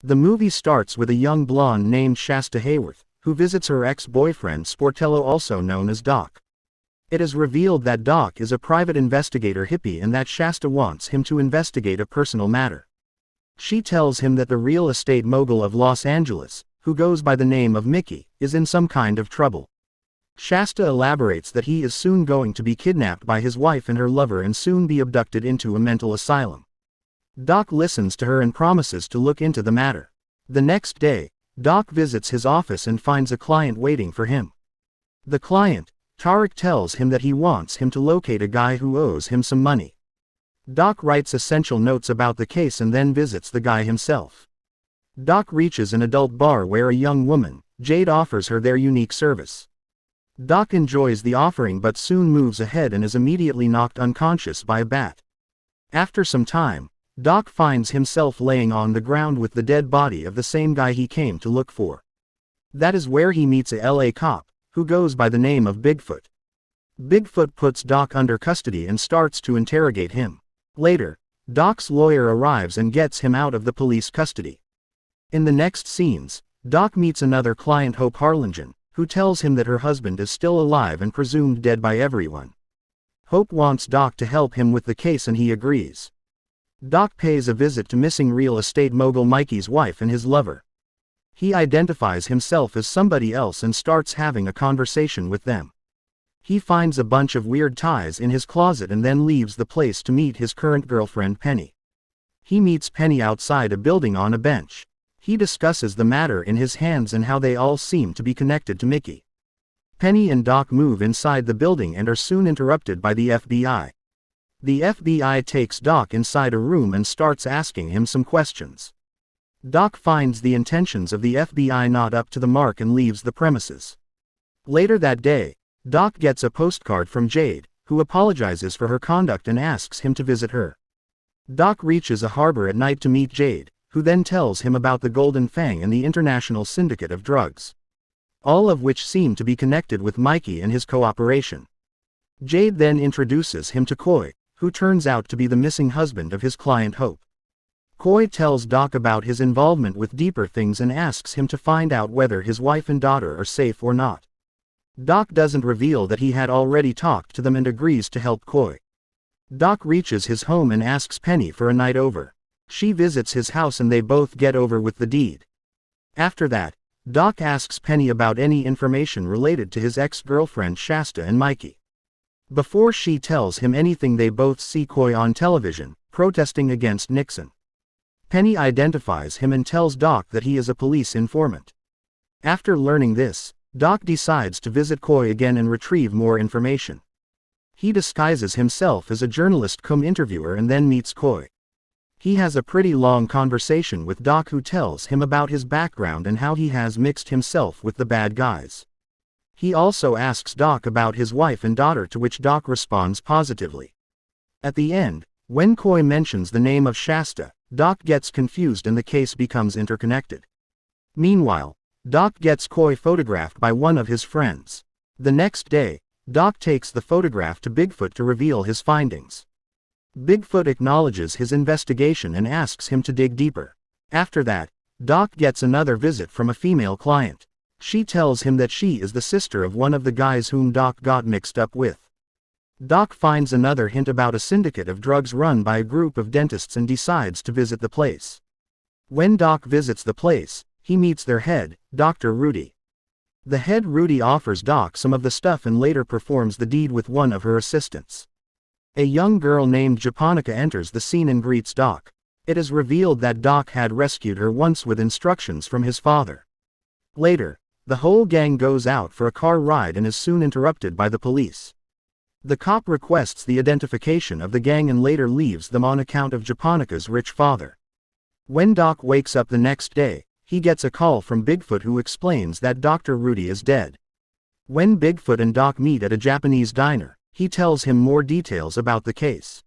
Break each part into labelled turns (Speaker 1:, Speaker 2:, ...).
Speaker 1: The movie starts with a young blonde named Shasta Hayworth, who visits her ex-boyfriend Sportello, also known as Doc. It is revealed that Doc is a private investigator hippie and that Shasta wants him to investigate a personal matter. She tells him that the real estate mogul of Los Angeles, who goes by the name of Mickey, is in some kind of trouble. Shasta elaborates that he is soon going to be kidnapped by his wife and her lover and soon be abducted into a mental asylum. Doc listens to her and promises to look into the matter. The next day, Doc visits his office and finds a client waiting for him. The client, Tarek, tells him that he wants him to locate a guy who owes him some money. Doc writes essential notes about the case and then visits the guy himself. Doc reaches an adult bar where a young woman, Jade, offers her their unique service. Doc enjoys the offering but soon moves ahead and is immediately knocked unconscious by a bat. After some time, Doc finds himself laying on the ground with the dead body of the same guy he came to look for. That is where he meets a LA cop, who goes by the name of Bigfoot. Bigfoot puts Doc under custody and starts to interrogate him. Later, Doc's lawyer arrives and gets him out of the police custody. In the next scenes, Doc meets another client, Hope Harlingen, who tells him that her husband is still alive and presumed dead by everyone. Hope wants Doc to help him with the case and he agrees. Doc pays a visit to missing real estate mogul Mikey's wife and his lover. He identifies himself as somebody else and starts having a conversation with them. He finds a bunch of weird ties in his closet and then leaves the place to meet his current girlfriend Penny. He meets Penny outside a building on a bench. He discusses the matter in his hands and how they all seem to be connected to Mickey. Penny and Doc move inside the building and are soon interrupted by the FBI. The FBI takes Doc inside a room and starts asking him some questions. Doc finds the intentions of the FBI not up to the mark and leaves the premises. Later that day, Doc gets a postcard from Jade, who apologizes for her conduct and asks him to visit her. Doc reaches a harbor at night to meet Jade, who then tells him about the Golden Fang and the international syndicate of drugs. All of which seem to be connected with Mikey and his cooperation. Jade then introduces him to Coy, who turns out to be the missing husband of his client Hope. Coy tells Doc about his involvement with deeper things and asks him to find out whether his wife and daughter are safe or not. Doc doesn't reveal that he had already talked to them and agrees to help Coy. Doc reaches his home and asks Penny for a night over. She visits his house and they both get over with the deed. After that, Doc asks Penny about any information related to his ex-girlfriend Shasta and Mikey. Before she tells him anything, they both see Coy on television, protesting against Nixon. Penny identifies him and tells Doc that he is a police informant. After learning this, Doc decides to visit Coy again and retrieve more information. He disguises himself as a journalist cum interviewer and then meets Coy. He has a pretty long conversation with Doc, who tells him about his background and how he has mixed himself with the bad guys. He also asks Doc about his wife and daughter, to which Doc responds positively. At the end, when Coy mentions the name of Shasta, Doc gets confused and the case becomes interconnected. Meanwhile, Doc gets Coy photographed by one of his friends. The next day, Doc takes the photograph to Bigfoot to reveal his findings. Bigfoot acknowledges his investigation and asks him to dig deeper. After that, Doc gets another visit from a female client. She tells him that she is the sister of one of the guys whom Doc got mixed up with. Doc finds another hint about a syndicate of drugs run by a group of dentists and decides to visit the place. When Doc visits the place, he meets their head, Dr. Rudy. The head Rudy offers Doc some of the stuff and later performs the deed with one of her assistants. A young girl named Japonica enters the scene and greets Doc. It is revealed that Doc had rescued her once with instructions from his father. Later, the whole gang goes out for a car ride and is soon interrupted by the police. The cop requests the identification of the gang and later leaves them on account of Japonica's rich father. When Doc wakes up the next day, he gets a call from Bigfoot, who explains that Dr. Rudy is dead. When Bigfoot and Doc meet at a Japanese diner, he tells him more details about the case.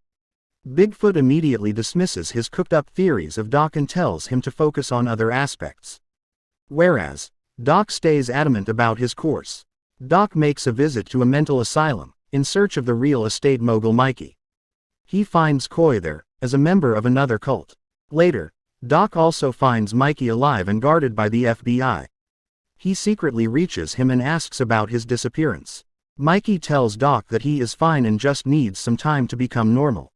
Speaker 1: Bigfoot immediately dismisses his cooked-up theories of Doc and tells him to focus on other aspects. Whereas, Doc stays adamant about his course. Doc makes a visit to a mental asylum, in search of the real estate mogul Mikey. He finds Coy there, as a member of another cult. Later, Doc also finds Mikey alive and guarded by the FBI. He secretly reaches him and asks about his disappearance. Mikey tells Doc that he is fine and just needs some time to become normal.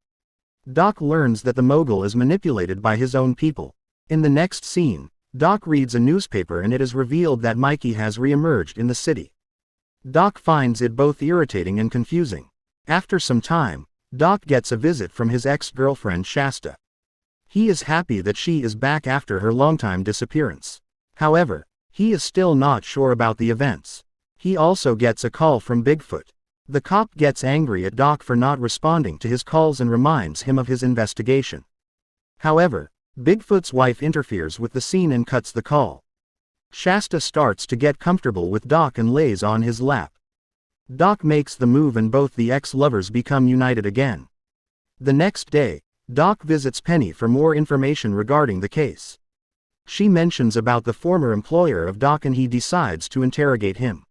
Speaker 1: Doc learns that the mogul is manipulated by his own people. In the next scene, Doc reads a newspaper and it is revealed that Mikey has re-emerged in the city. Doc finds it both irritating and confusing. After some time, Doc gets a visit from his ex-girlfriend Shasta. He is happy that she is back after her longtime disappearance. However, he is still not sure about the events. He also gets a call from Bigfoot. The cop gets angry at Doc for not responding to his calls and reminds him of his investigation. However, Bigfoot's wife interferes with the scene and cuts the call. Shasta starts to get comfortable with Doc and lays on his lap. Doc makes the move and both the ex-lovers become united again. The next day, Doc visits Penny for more information regarding the case. She mentions about the former employer of Doc and he decides to interrogate him.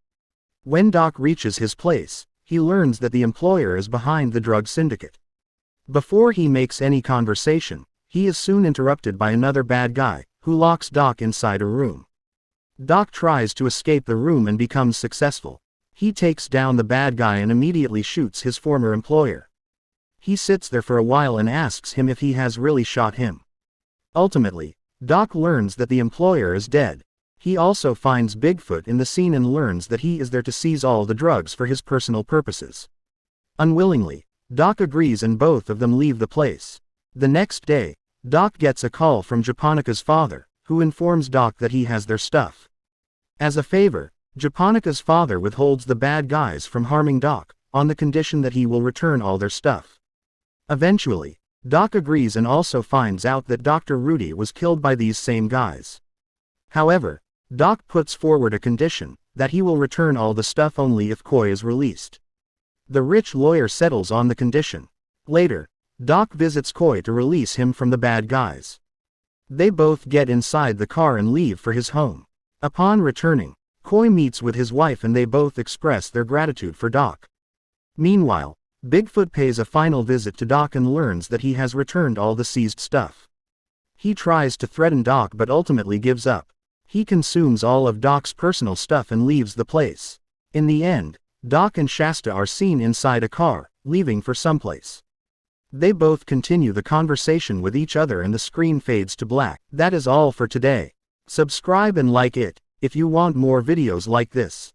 Speaker 1: When Doc reaches his place, he learns that the employer is behind the drug syndicate. Before he makes any conversation, he is soon interrupted by another bad guy, who locks Doc inside a room. Doc tries to escape the room and becomes successful. He takes down the bad guy and immediately shoots his former employer. He sits there for a while and asks him if he has really shot him. Ultimately, Doc learns that the employer is dead. He also finds Bigfoot in the scene and learns that he is there to seize all the drugs for his personal purposes. Unwillingly, Doc agrees and both of them leave the place. The next day, Doc gets a call from Japonika's father, who informs Doc that he has their stuff. As a favor, Japonika's father withholds the bad guys from harming Doc, on the condition that he will return all their stuff. Eventually, Doc agrees and also finds out that Dr. Rudy was killed by these same guys. However, Doc puts forward a condition, that he will return all the stuff only if Coy is released. The rich lawyer settles on the condition. Later, Doc visits Coy to release him from the bad guys. They both get inside the car and leave for his home. Upon returning, Coy meets with his wife and they both express their gratitude for Doc. Meanwhile, Bigfoot pays a final visit to Doc and learns that he has returned all the seized stuff. He tries to threaten Doc but ultimately gives up. He consumes all of Doc's personal stuff and leaves the place. In the end, Doc and Shasta are seen inside a car, leaving for someplace. They both continue the conversation with each other and the screen fades to black. That is all for today. Subscribe and like it, if you want more videos like this.